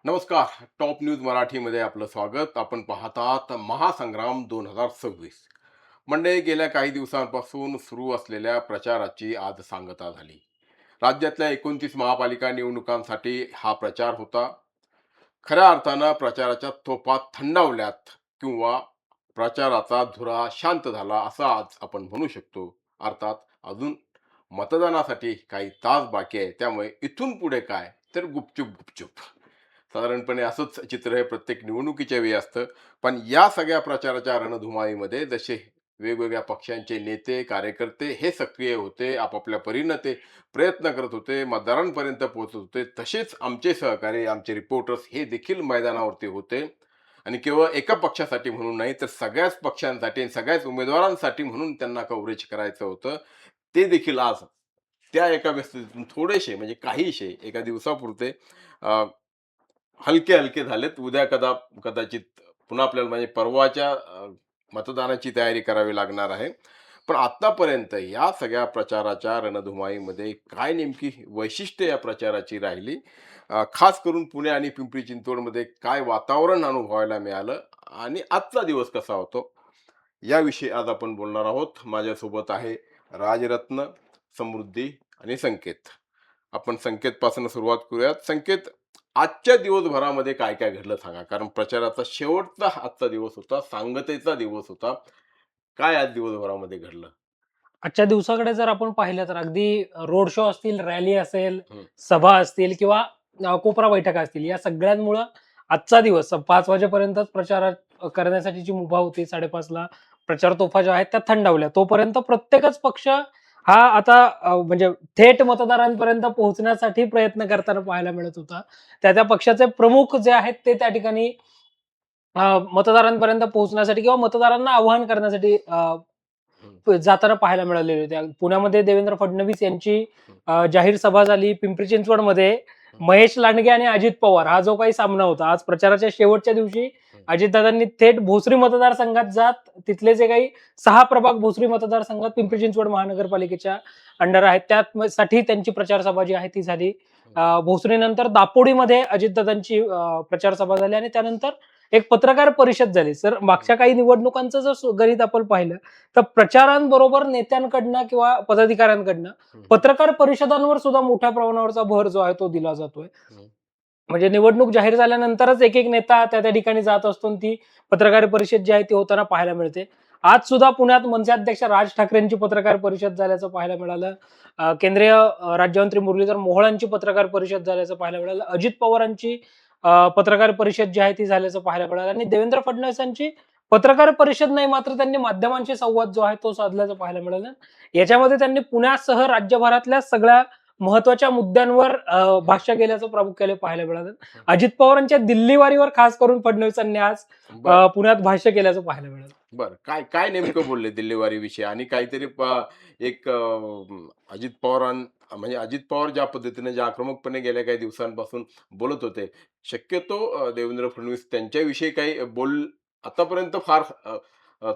नमस्कार. Top news मराठीमध्ये आपलं स्वागत. आपण पाहतात महासंग्राम 2026. म्हणजे गेल्या काही दिवसांपासून सुरू असलेल्या प्रचाराची आज सांगता झाली. राज्यातल्या 29 महापालिका निवडणुकांसाठी हा प्रचार होता. खऱ्या अर्थानं प्रचाराच्या तोफा थंडावल्यात किंवा प्रचाराचा धुरा शांत झाला असं आज आपण म्हणू शकतो. अर्थात अजून मतदानासाठी काही तास बाकी आहे, त्यामुळे इथून पुढे काय तर गुपचूप गुपचूप साधारणपणे असंच चित्र हे प्रत्येक निवडणुकीच्या वेळी असतं. पण या सगळ्या प्रचाराच्या रणधुमाळीमध्ये जसे वेगवेगळ्या पक्षांचे नेते कार्यकर्ते हे सक्रिय होते, आपापल्या परीनं ते प्रयत्न करत होते, मतदारांपर्यंत पोहोचत होते, तसेच आमचे सहकारी आमचे रिपोर्टर्स हे देखील मैदानावरती होते. आणि केवळ एका पक्षासाठी म्हणून नाही, तर सगळ्याच पक्षांसाठी आणि सगळ्याच उमेदवारांसाठी म्हणून त्यांना कव्हरेज करायचं होतं. ते देखील आज त्या एका व्यस्ततेतून थोडेसे म्हणजे काहीशे एका दिवसापुरते हलके हलके झालेत. उद्या कदाचित पुन्हा आपल्याला म्हणजे परवाच्या मतदानाची तयारी करावी लागणार आहे. पण आतापर्यंत या सगळ्या प्रचाराच्या रणधुमाळीमध्ये काय नेमकी वैशिष्ट्य या प्रचाराची राहिली, खास करून पुणे आणि पिंपरी चिंचवडमध्ये काय वातावरण अनुभवायला मिळालं आणि आजचा दिवस कसा होतो, याविषयी आज आपण बोलणार आहोत. माझ्यासोबत आहे राजरत्न, समृद्धी आणि संकेत. आपण संकेतपासून सुरुवात करूयात. संकेत, आजच्या दिवसभरामध्ये काय काय घडलं सांगा, कारण प्रचाराचा शेवटचा आजचा दिवस होता, सांगतेचा दिवस होता. काय आज दिवसभरामध्ये घडलं? आजच्या दिवसाकडे जर आपण पाहिलं तर अगदी रोड शो असतील, रॅली असेल, हं. सभा असतील किंवा कोपरा बैठका असतील, या सगळ्यांमुळं आजचा दिवस 5 वाजेपर्यंतच प्रचार करण्यासाठी जी मुभा होती, 5:30 ला प्रचार तोफा ज्या आहेत त्या थंडावल्या. तोपर्यंत प्रत्येकच पक्ष हा आता म्हणजे थेट मतदारांपर्यंत पोहोचण्यासाठी प्रयत्न करताना पाहायला मिळत होता. त्या पक्षाचे प्रमुख जे आहेत ते त्या ठिकाणी मतदारांपर्यंत पोहोचण्यासाठी किंवा मतदारांना आवाहन करण्यासाठी हं. जाताना पाहायला मिळालेले होते. पुण्यामध्ये देवेंद्र फडणवीस यांची हं. जाहीर सभा झाली. पिंपरी चिंचवडमध्ये हं. महेश लांडगे आणि अजित पवार हा जो काही सामना होता, आज प्रचाराच्या शेवटच्या दिवशी हं. अजितदादांनी थेट भोसरी मतदारसंघात जात तिथले जे काही 6 प्रभाग भोसरी मतदारसंघात पिंपरी चिंचवड महानगरपालिकेच्या अंडर आहेत त्यासाठी त्यांची प्रचार सभा जी आहे ती झाली. भोसरीनंतर दापोडीमध्ये अजितदादांची प्रचार सभा झाली आणि त्यानंतर एक पत्रकार परिषद झाली. सर, मागच्या काही निवडणुकांचं जर गणित आपण पाहिलं तर प्रचारांबरोबर नेत्यांकडनं किंवा पदाधिकाऱ्यांकडनं हं. पत्रकार परिषदांवर सुद्धा मोठ्या प्रमाणावरचा भर जो आहे तो दिला जातोय. हं. म्हणजे निवडणूक जाहीर झाल्यानंतरच एक नेता त्या ठिकाणी जात असतो आणि ती पत्रकार परिषद जी आहे ती होताना पाहायला मिळते. आज सुद्धा पुण्यात मनसे अध्यक्ष राज ठाकरेंची पत्रकार परिषद झाल्याचं पाहायला मिळालं. केंद्रीय राज्यमंत्री मुरलीधर मोहोळांची पत्रकार परिषद झाल्याचं पाहायला मिळालं. अजित पवारांची पत्रकार परिषद जी आहे ती झाल्याचं पाहायला मिळालं आणि देवेंद्र फडणवीसांची पत्रकार परिषद नाही, मात्र त्यांनी माध्यमांशी संवाद जो आहे तो साधल्याचं पाहायला मिळालं. याच्यामध्ये त्यांनी पुण्यासह राज्यभरातल्या सगळ्या महत्वाच्या मुद्द्यांवर भाष्य केल्याचं प्रामुख्याने पाहायला मिळालं. अजित पवारांच्या दिल्ली वारीवर खास करून फडणवीसांनी आज बर पुण्यात भाष्य केल्याचं पाहायला मिळालं. बर काय काय नेमकं बोलले दिल्लीवारी विषयी आणि काहीतरी एक अजित पवारां म्हणजे अजित पवार ज्या पद्धतीने ज्या आक्रमकपणे गेल्या काही दिवसांपासून बोलत होते, शक्यतो देवेंद्र फडणवीस त्यांच्याविषयी काही आतापर्यंत फार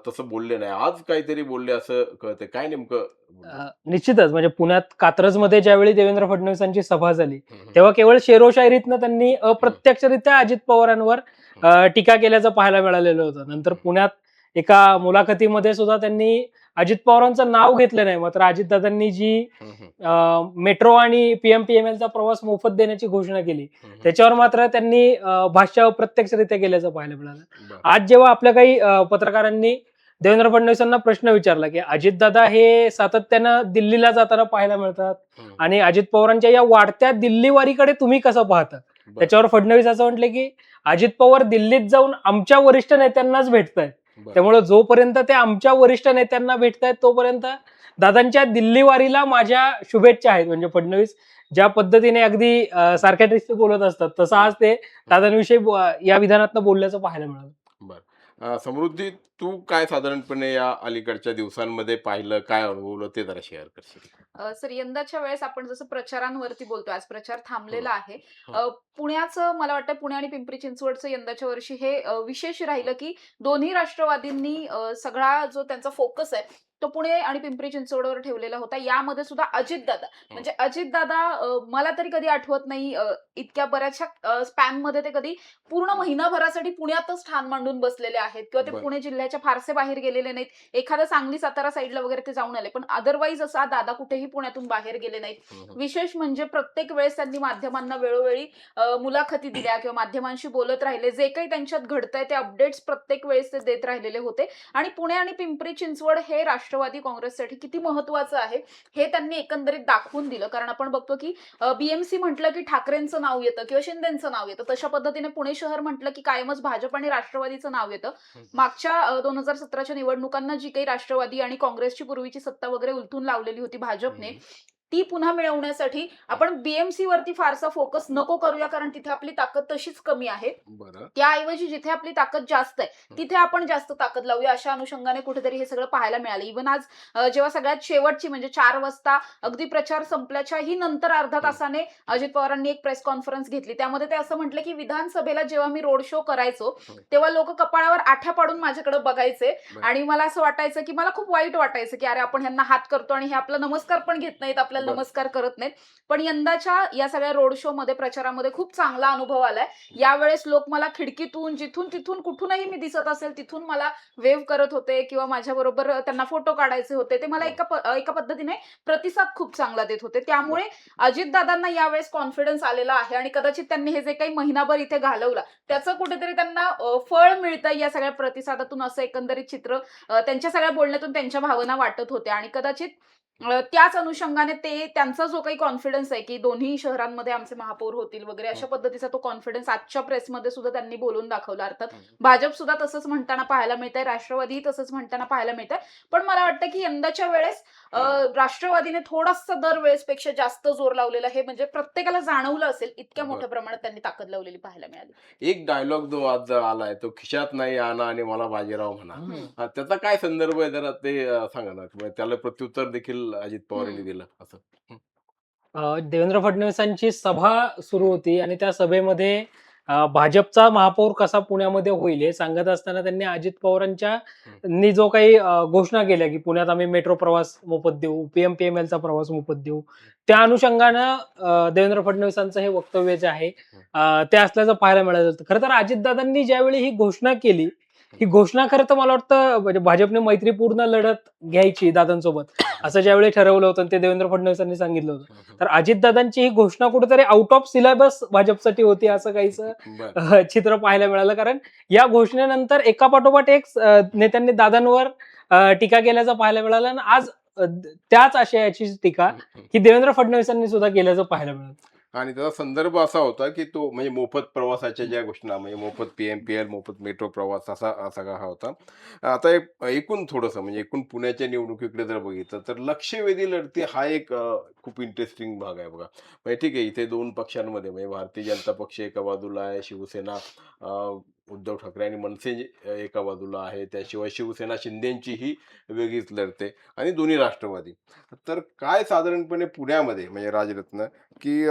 तसं बोलले नाही. आज काहीतरी बोलले असं कळतंय. काय नेमकं बोलले? निश्चितच म्हणजे पुण्यात कात्रजमध्ये ज्यावेळी देवेंद्र फडणवीसांची सभा झाली हं. हं. तेव्हा केवळ शेरोशायरीतनं त्यांनी अप्रत्यक्षरित्या अजित पवारांवर टीका केल्याचं पाहायला मिळालेलं होतं. नंतर पुण्यात एका मुलाखतीमध्ये सुद्धा त्यांनी अजित पवारांचं नाव घेतलं नाही, मात्र अजितदादांनी जी हं. हं. मेट्रो आणि पीएमपीएमएलचा प्रवास मोफत देण्याची घोषणा केली हं. त्याच्यावर मात्र त्यांनी भाष्य अप्रत्यक्षरित्या केल्याचं पाहायला मिळालं. बर आज जेव्हा आपल्या काही पत्रकारांनी देवेंद्र फडणवीसांना प्रश्न विचारला की अजितदादा हे सातत्यानं दिल्लीला जाताना पाहायला मिळतात हं. आणि अजित पवारांच्या या वाढत्या दिल्ली वारीकडे तुम्ही कसं पाहता, बर त्याच्यावर फडणवीस असं म्हटले की अजित पवार दिल्लीत जाऊन आमच्या वरिष्ठ नेत्यांनाच भेटतायत, बर त्यामुळे जोपर्यंत ते आमच्या वरिष्ठ नेत्यांना भेटतायत तोपर्यंत दादांच्या दिल्ली वारीला माझ्या शुभेच्छा आहेत. म्हणजे फडणवीस ज्या पद्धतीने अगदी सारख्या बोलत असतात तसं आज ते दादांविषयी या विधानातनं बोलल्याचं पाहायला मिळालं. बर समृद्धी, तू काय साधारणपणे या अलीकडच्या दिवसांमध्ये पाहिलं, काय अनुभवलं ते जरा शेअर करशील? सर यंदाच्या वेळेस आपण जसं प्रचारांवरती बोलतोय, आज प्रचार हं, थांबलेला आहे. हं. पुण्याचं मला वाटतं पुणे आणि पिंपरी चिंचवडचं यंदाच्या वर्षी हे विशेष राहिलं, की दोन्ही राष्ट्रवादींनी सगळा जो त्यांचा फोकस आहे, तो पुणे आणि पिंपरी चिंचवडवर ठेवलेला होता. यामध्ये सुद्धा अजितदादा हं. म्हणजे अजितदादा मला तरी कधी आठवत नाही इतक्या बऱ्याचशा स्पॅनमध्ये ते कधी पूर्ण महिनाभरासाठी पुण्यातच ठाण मांडून बसलेले आहेत किंवा ते बरं. पुणे जिल्ह्याच्या फारसे बाहेर गेलेले नाहीत. एखादा सांगली, सातारा साईडला वगैरे ते जाऊन आले. पण अदरवाईज असा दादा कुठेही पुण्यातून बाहेर गेले नाहीत. हं, हं. विशेष म्हणजे प्रत्येक वेळेस त्यांनी माध्यमांना वेळोवेळी मुलाखती दिल्या किंवा माध्यमांशी बोलत राहिले. जे काही त्यांच्यात घडतंय ते अपडेट्स प्रत्येक वेळेस ते देत राहिलेले होते आणि पुणे आणि पिंपरी चिंचवड हे राष्ट्रवादी काँग्रेससाठी किती महत्त्वाचं आहे, हे त्यांनी एकंदरीत दाखवून दिलं. कारण आपण बघतो की बीएमसी म्हटलं की ठाकरेंचं नाव येतं किंवा शिंदेंचं नाव येतं. तशा पद्धतीने पुणे शहर म्हटलं की कायमच भाजप आणि राष्ट्रवादीचं नाव येतं. मागच्या 2017च्या निवडणुकांना जी काही राष्ट्रवादी आणि काँग्रेसची पूर्वीची सत्ता वगैरे उलथून लावलेली होती भाजपने, ती पुन्हा मिळवण्यासाठी आपण बीएमसी वरती फारसा फोकस नको करूया, कारण तिथे आपली ताकद तशीच कमी आहे. बरं. त्याऐवजी जिथे आपली ताकद जास्त आहे तिथे आपण जास्त ताकद लावूया, अशा अनुषंगाने कुठेतरी हे सगळं पाहायला मिळालं. इव्हन आज जेव्हा सगळ्यात शेवटची म्हणजे 4 वाजता अगदी प्रचार संपल्याच्याही नंतर अर्धा तासाने अजित पवारांनी एक प्रेस कॉन्फरन्स घेतली. त्यामध्ये ते असं म्हटलं की विधानसभेला जेव्हा मी रोड शो करायचो तेव्हा लोक कपाळावर आठ्या पाडून माझ्याकडे बघायचे बरं. आणि मला असं वाटायचं की मला खूप वाईट वाटायचं की अरे आपण ह्यांना हात करतो आणि हे आपला नमस्कार पण घेत नाहीत, आपल्याला बरं. नमस्कार करत नाहीत. पण यंदाच्या या सगळ्या रोड शो मध्ये प्रचारामध्ये खूप चांगला अनुभव आलाय. यावेळेस लोक मला खिडकीतून जिथून तिथून कुठूनही मी दिसत असेल तिथून मला वेव्ह करत होते किंवा माझ्या बरोबर त्यांना फोटो काढायचे होते. ते मला एका पद्धतीने प्रतिसाद खूप चांगला देत होते. त्यामुळे अजितदादांना यावेळेस कॉन्फिडन्स आलेला आहे आणि कदाचित त्यांनी हे जे काही महिनाभर इथे घालवलं त्याचं कुठेतरी त्यांना फळ मिळतं या सगळ्या प्रतिसादातून, असं एकंदरीत चित्र त्यांच्या सगळ्या बोलण्यातून त्यांच्या भावना वाटत होत्या. आणि कदाचित त्याच अनुषंगाने ते त्यांचा जो काही कॉन्फिडन्स आहे की दोन्ही शहरांमध्ये आमचे महापौर होतील वगैरे अशा पद्धतीचा तो कॉन्फिडन्स आजच्या प्रेसमध्ये सुद्धा त्यांनी बोलून दाखवला. अर्थात भाजप सुद्धा तसंच म्हणताना पाहायला मिळतंय, राष्ट्रवादीही तसंच म्हणताना पाहायला मिळतंय. पण मला वाटतं की यंदाच्या वेळेस राष्ट्रवादीने थोडासा दरवेळेसपेक्षा जास्त जोर लावलेला हे म्हणजे प्रत्येकाला जाणवलं असेल, इतक्या मोठ्या प्रमाणात त्यांनी ताकद लावलेली पाहायला मिळाली. एक डायलॉग जो आज आलाय तो खिशात नाही आणा आणि मला बाजीराव म्हणा. हम्म. त्याचा काय संदर्भ आहे जरा ते सांगा ना. म्हणजे त्याला प्रत्युत्तर देखील अजित पवारांनी हम्म. दिलं असं. हं. देवेंद्र फडणवीसांची सभा सुरू होती आणि त्या सभेमध्ये भाजपचा महापौर कसा पुण्यामध्ये होईल हे सांगत असताना त्यांनी अजित पवारांच्या नी जो काही घोषणा केल्या की पुण्यात आम्ही मेट्रो प्रवास मोफत देऊ, PMPML चा प्रवास मोफत देऊ, त्या अनुषंगानं देवेंद्र फडणवीसांचं हे वक्तव्य जे आहे ते असल्याचं पाहायला मिळालं. खरं तर अजितदादांनी ज्यावेळी ही घोषणा केली, ही घोषणा खरं तर मला वाटतं म्हणजे भाजपने मैत्रीपूर्ण लढत घ्यायची दादांसोबत असं ज्यावेळी ठरवलं होतं आणि ते देवेंद्र फडणवीसांनी सांगितलं होतं, तर अजितदादांची ही घोषणा कुठेतरी आउट ऑफ सिलेबस भाजपसाठी होती असं काहीसं बरं. चित्र पाहायला मिळालं. कारण या घोषणेनंतर एकापाठोपाठ एक नेत्यांनी दादांवर टीका केल्याचं पाहायला मिळालं आणि आज त्याच आशयाची टीका ही देवेंद्र फडणवीसांनी सुद्धा केल्याचं पाहायला मिळालं. आणि त्याचा संदर्भ असा होता की तो म्हणजे मोफत प्रवासाच्या ज्या घोषणा म्हणजे मोफत PMPL, मोफत मेट्रो प्रवास असा सगळा हा होता. आता एकूण थोडंसं म्हणजे एकूण पुण्याच्या निवडणुकीकडे जर बघितलं तर लक्षवेधी लढती हा एक खूप इंटरेस्टिंग भाग आहे बघा. म्हणजे ठीक आहे, इथे 2 पक्षांमध्ये म्हणजे भारतीय जनता पक्ष एका बाजूला आहे, शिवसेना उद्धव ठाकरे आणि मनसे एका बाजूला आहे, त्याशिवाय शिवसेना शिंदेचीही वेगळीच लढते आणि दोन्ही राष्ट्रवादी. तर काय साधारणपणे पुण्यामध्ये म्हणजे राजरत्न की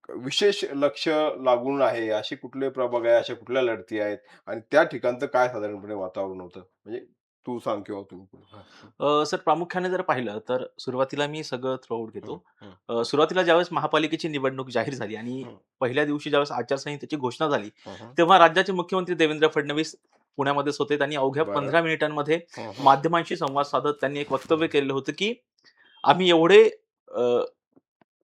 विशेष लक्ष लागून आहे, असे कुठले प्रभाग आहे, अशा कुठल्या लढती आहेत आणि त्या ठिकाणचं काय साधारणपणे वातावरण होतं? म्हणजे तू सांग किंवा तुम्ही पुढे. हां. सर प्रामुख्याने जर पाहिलं तर सुरुवातीला मी सगळं थ्रोआउट घेतो. हं, सुरुवातीला ज्यावेळेस महापालिकेची निवडणूक जाहीर झाली आणि हं. पहिल्या दिवशी ज्यावेळेस आचारसंहितेची घोषणा झाली, हं, हं. तेव्हा राज्याचे मुख्यमंत्री देवेंद्र फडणवीस पुण्यामध्येच होते. त्यांनी अवघ्या बरं. 15 मिनिटांमध्ये हं, हं. माध्यमांशी संवाद साधत त्यांनी एक वक्तव्य केलेलं होतं, की आम्ही एवढे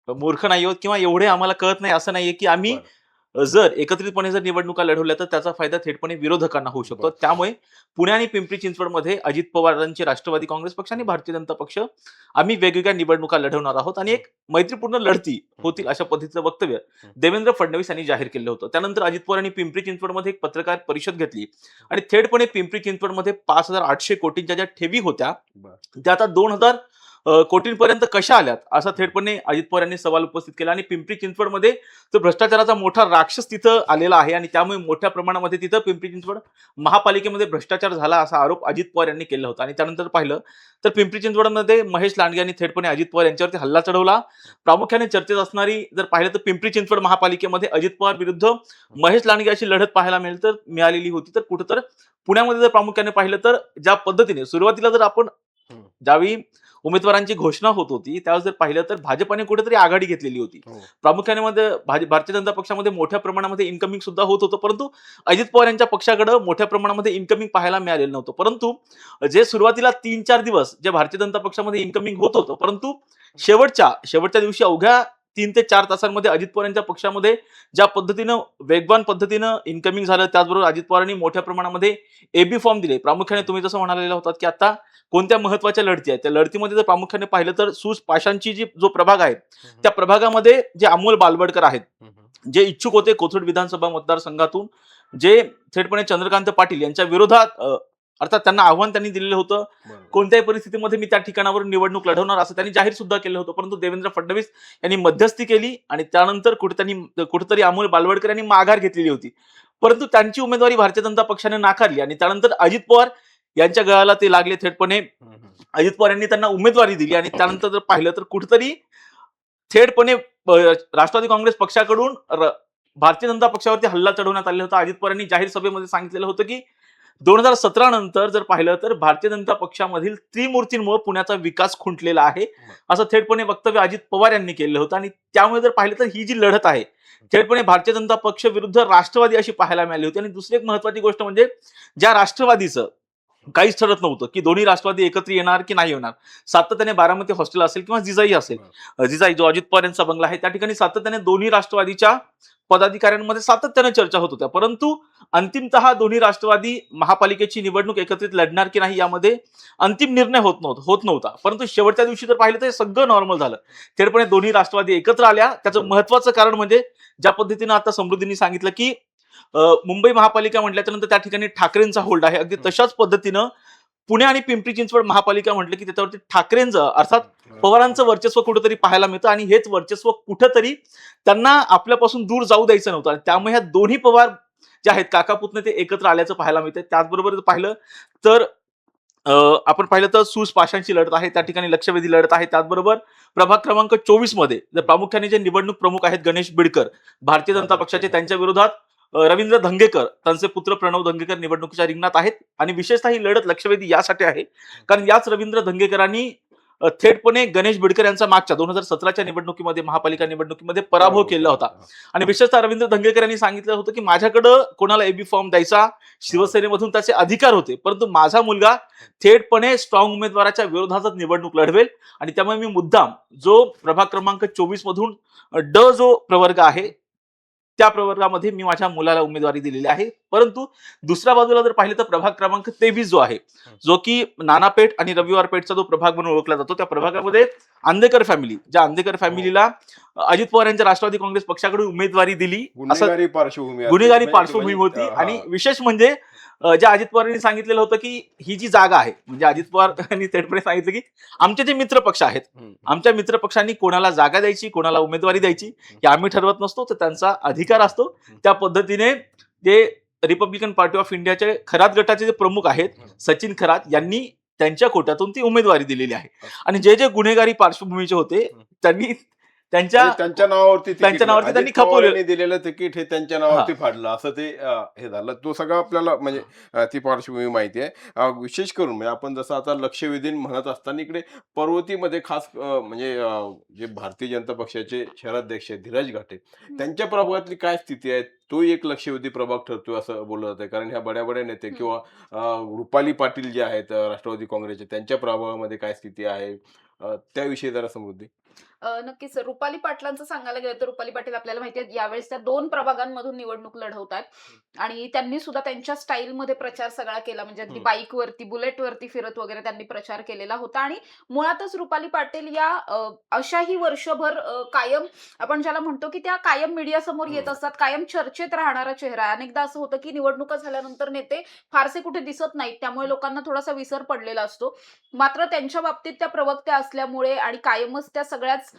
मूर्ख नाही आहोत किंवा एवढे आम्हाला कळत नाही असं नाहीये, की आम्ही बरं. जर एकत्रितपणे जर निवडणुका लढवल्या तर त्याचा फायदा थेटपणे विरोधकांना होऊ शकतो. बरं. त्यामुळे पुणे आणि पिंपरी चिंचवडमध्ये अजित पवारांचे राष्ट्रवादी काँग्रेस पक्ष आणि भारतीय जनता पक्ष आम्ही वेगवेगळ्या निवडणुका लढवणार आहोत आणि एक मैत्रीपूर्ण लढती होतील अशा पद्धतीचं वक्तव्य देवेंद्र फडणवीस यांनी जाहीर केलं होतं. त्यानंतर अजित पवार यांनी पिंपरी चिंचवडमध्ये एक पत्रकार परिषद घेतली आणि थेटपणे पिंपरी चिंचवडमध्ये 5,800 कोटींच्या ज्या ठेवी होत्या बरं. त्या आता कोटींपर्यंत कशा आल्यात असा थेटपणे अजित पवार यांनी सवाल उपस्थित केला. आणि पिंपरी चिंचवडमध्ये तो भ्रष्टाचाराचा मोठा राक्षस तिथं आलेला आहे आणि त्यामुळे मोठ्या प्रमाणामध्ये तिथं पिंपरी चिंचवड महापालिकेमध्ये भ्रष्टाचार झाला असा आरोप अजित पवार यांनी केला होता. आणि त्यानंतर पाहिलं तर पिंपरी चिंचवडमध्ये महेश लांडगे यांनी थेटपणे अजित पवार यांच्यावरती हल्ला चढवला. प्रामुख्याने चर्चेत असणारी जर पाहिलं तर पिंपरी चिंचवड महापालिकेमध्ये अजित पवार विरुद्ध महेश लांडगे अशी लढत पाहायला मिळालेली होती. तर कुठं तर पुण्यामध्ये जर प्रामुख्याने पाहिलं तर ज्या पद्धतीने सुरुवातीला जर आपण ज्यावेळी उमेदवारांची घोषणा होत होती त्यावेळेस जर पाहिलं तर भाजपाने कुठेतरी आघाडी घेतलेली होती. प्रामुख्याने मध्ये भारतीय जनता पक्षामध्ये मोठ्या प्रमाणामध्ये इन्कमिंग सुद्धा होत होतं, परंतु अजित पवार यांच्या पक्षाकडे मोठ्या प्रमाणामध्ये इन्कमिंग पाहायला मिळालेलं नव्हतं. परंतु जे सुरुवातीला 3-4 दिवस जे भारतीय जनता पक्षामध्ये इन्कमिंग होत होतं, परंतु शेवटच्या दिवशी अवघ्या 3 ते 4 तासांमध्ये अजित पवार यांच्या पक्षामध्ये ज्या पद्धतीनं वेगवान पद्धतीनं इन्कमिंग झालं, त्याचबरोबर अजित पवारांनी मोठ्या प्रमाणामध्ये एबी फॉर्म दिले. प्रामुख्याने तुम्ही जसं म्हणालेलं होतात की आता कोणत्या महत्वाच्या लढती आहेत, त्या लढतीमध्ये जर प्रामुख्याने पाहिलं तर सूस पाशांची जो प्रभाग आहे त्या प्रभागामध्ये जे अमोल बालवडकर आहेत, जे इच्छुक होते कोथरूड विधानसभा मतदारसंघातून, जे थेटपणे चंद्रकांत पाटील यांच्या विरोधात अर्थात त्यांना आव्हान त्यांनी दिलेलं होतं. कोणत्याही परिस्थितीमध्ये मी त्या ठिकाणावर निवडणूक लढवणार असं त्यांनी जाहीर सुद्धा केलं होतं. परंतु देवेंद्र फडणवीस यांनी मध्यस्थी केली आणि त्यानंतर कुठेतरी अमोल बालवडकर यांनी माघार घेतलेली होती. परंतु त्यांची उमेदवारी भारतीय जनता पक्षाने नाकारली आणि त्यानंतर अजित पवार यांच्या गळाला ते लागले. थेटपणे अजित पवार यांनी त्यांना उमेदवारी दिली आणि त्यानंतर जर पाहिलं तर कुठेतरी थेटपणे राष्ट्रवादी काँग्रेस पक्षाकडून भारतीय जनता पक्षावरती हल्ला चढवण्यात आलेला होता. अजित पवार यांनी जाहीर सभेमध्ये सांगितलेलं होतं की 2017 नंतर जर पाहिलं तर भारतीय जनता पक्षामधील त्रिमूर्तींमुळे पुण्याचा विकास खुंटलेला आहे असं थेटपणे वक्तव्य अजित पवार यांनी केलं होतं. आणि त्यामुळे जर पाहिलं तर ही जी लढत आहे थेटपणे भारतीय जनता पक्ष विरुद्ध राष्ट्रवादी अशी पाहायला मिळाली होती. आणि दुसरी एक महत्वाची गोष्ट म्हणजे ज्या राष्ट्रवादीचं काहीच ठरत नव्हतं की दोन्ही राष्ट्रवादी एकत्र येणार की नाही येणार, सातत्याने बारामती हॉस्टेल असेल किंवा जिजाई असेल, जिजाई जो अजित पवार यांचा बंगला आहे त्या ठिकाणी सातत्याने दोन्ही राष्ट्रवादीच्या पदाधिकाऱ्यांमध्ये सातत्याने चर्चा होत होत्या. परंतु अंतिमतः दोन्ही राष्ट्रवादी महापालिकेची निवडणूक एकत्रित लढणार की नाही यामध्ये अंतिम निर्णय होत नव्हता. परंतु शेवटच्या दिवशी जर पाहिलं तर सगळं नॉर्मल झालं. थेटपणे दोन्ही राष्ट्रवादी एकत्र आल्या. त्याचं महत्वाचं कारण म्हणजे ज्या पद्धतीनं आता समृद्धींनी सांगितलं की मुंबई महापालिका म्हटल्याच्या नंतर त्या ठिकाणी ठाकरेंचा होल्ड आहे. अगदी तशाच पद्धतीनं पुणे आणि पिंपरी चिंचवड महापालिका म्हटलं की त्याच्यावरती ठाकरेंचं अर्थात पवारांचं वर्चस्व कुठेतरी पाहायला मिळतं आणि हेच वर्चस्व कुठेतरी त्यांना आपल्यापासून दूर जाऊ द्यायचं नव्हतं. आणि त्यामुळे ह्या दोन्ही पवार जे आहेत काका पुतणे ते एकत्र आल्याचं पाहायला मिळतं. त्याचबरोबर पाहिलं तर आपण पाहिलं तर सूस पाशांची लढत आहे, त्या ठिकाणी लक्षवेधी लढत आहे. त्याचबरोबर प्रभाग क्रमांक 24 मध्ये जर प्रामुख्याने जे निवडणूक प्रमुख आहेत गणेश बिडकर भारतीय जनता पक्षाचे, त्यांच्या विरोधात रवींद्र धंगेकर त्यांचे पुत्र प्रणव धंगेकर निवडणुकीच्या रिंगणात आहेत. आणि विशेषतः ही लढत लक्षवेधी यासाठी आहे कारण याच रवींद्र धंगेकरांनी थेटपणे गणेश बिडकर यांचा मागच्या 2017च्या निवडणुकीमध्ये महापालिका निवडणुकीमध्ये पराभव केला होता. आणि विशेषतः रवींद्र धंगेकर यांनी सांगितलं होतं की माझ्याकडं कोणाला एबी फॉर्म द्यायचा शिवसेनेमधून त्याचे अधिकार होते, परंतु माझा मुलगा थेटपणे स्ट्रॉंग उमेदवाराच्या विरोधातच निवडणूक लढवेल आणि त्यामुळे मी मुद्दाम जो प्रभाग क्रमांक 24 मधून जो प्रवर्ग आहे त्या प्रवर्गामध्ये मी माझ्या मुलाला उमेदवारी दिलेली आहे. परंतु दुसऱ्या बाजूला जर पाहिलं तर प्रभाग क्रमांक 23 जो आहे, जो की नानापेठ आणि रविवार पेठचा जो प्रभाग म्हणून ओळखला जातो, त्या प्रभागामध्ये अंधेकर फॅमिली, ज्या अंधेकर फॅमिलीला अजित पवार यांच्या राष्ट्रवादी काँग्रेस पक्षाकडून उमेदवारी दिली असं गुन्हेगारी पार्श्वभूमी होती. आणि विशेष म्हणजे ज्या अजित पवारांनी सांगितलेलं होतं की ही जी जागा आहे, म्हणजे अजित पवार यांनी थेटपणे सांगितलं की आमचे जे मित्र पक्ष आहेत, आमच्या मित्र पक्षांनी कोणाला जागा द्यायची, कोणाला उमेदवारी द्यायची हे आम्ही ठरवत नसतो, तर त्यांचा अधिकार असतो. त्या पद्धतीने जे रिपब्लिकन पार्टी ऑफ इंडियाचे खरात गटाचे जे प्रमुख आहेत सचिन खरात यांनी त्यांच्या कोट्यातून ती उमेदवारी दिलेली आहे. आणि जे जे गुन्हेगारी पार्श्वभूमीचे होते त्यांनी त्यांच्या नावावरती त्यांनी खपवलेलं दिलेलं तिकीट हे त्यांच्या नावावरती फाडलं असं ते हे झालं. तो सगळं आपल्याला म्हणजे ती पार्श्वभूमी माहिती आहे. विशेष करून म्हणजे आपण जसं आता लक्षवेधी म्हणत असताना इकडे पर्वतीमध्ये खास म्हणजे जे भारतीय जनता पक्षाचे शहराध्यक्ष धीरज घाटे त्यांच्या प्रभागातली काय स्थिती आहे, तो एक लक्षवेधी प्रभाग ठरतोय असं बोललं जातंय. कारण ह्या बड्या नेते किंवा रुपाली पाटील जे आहेत राष्ट्रवादी काँग्रेसचे, त्यांच्या प्रभागामध्ये काय स्थिती आहे त्याविषयी जरा समृद्धी. नक्कीच रुपाली पाटलांचं सांगायला गेलं तर रुपाली पाटील आपल्याला माहिती आहे यावेळेस त्या 2 प्रभागांमधून निवडणूक लढवत आहेत आणि त्यांनी सुद्धा त्यांच्या स्टाईलमध्ये प्रचार सगळा केला म्हणजे अगदी हम्म. बाईकवरती बुलेटवरती फिरत वगैरे त्यांनी प्रचार केलेला होता आणि मुळातच रुपाली पाटील या अशाही वर्षभर कायम आपण ज्याला म्हणतो की त्या कायम मीडिया समोर येत असतात, कायम चर्चेत राहणारा चेहरा आहे. अनेकदा असं होतं की निवडणुका झाल्यानंतर नेते फारसे कुठे दिसत नाहीत, त्यामुळे लोकांना थोडासा विसर पडलेला असतो. मात्र त्यांच्या बाबतीत त्या प्रवक्त्या असल्यामुळे आणि कायमच त्या सगळ्याच